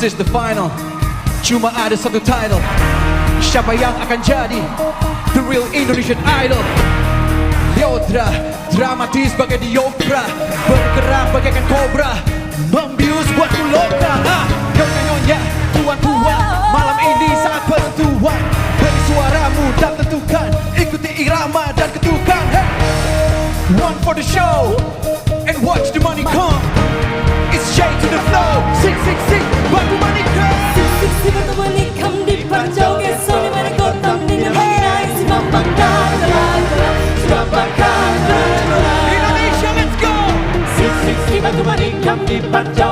This is the final. Cuma ada satu title. Siapa yang akan jadi the real Indonesian Idol? Leodra, dramatis bagai diopra, bergerak bagaikan kobra, membius buatku loka. Nyonya-nyonya, tuan-tuan, malam ini saat penentuan. Beri suaramu dan tentukan, ikuti irama dan ketukan. Hey! One for the show and watch the money come. It's shade to the flow. Sing, sing, sing, batu money come. Sing, batu money come di panjang에서 내 말을 걷던 니는 나이스 맘방가 Indonesia, let's go. Sing, batu money come di panjang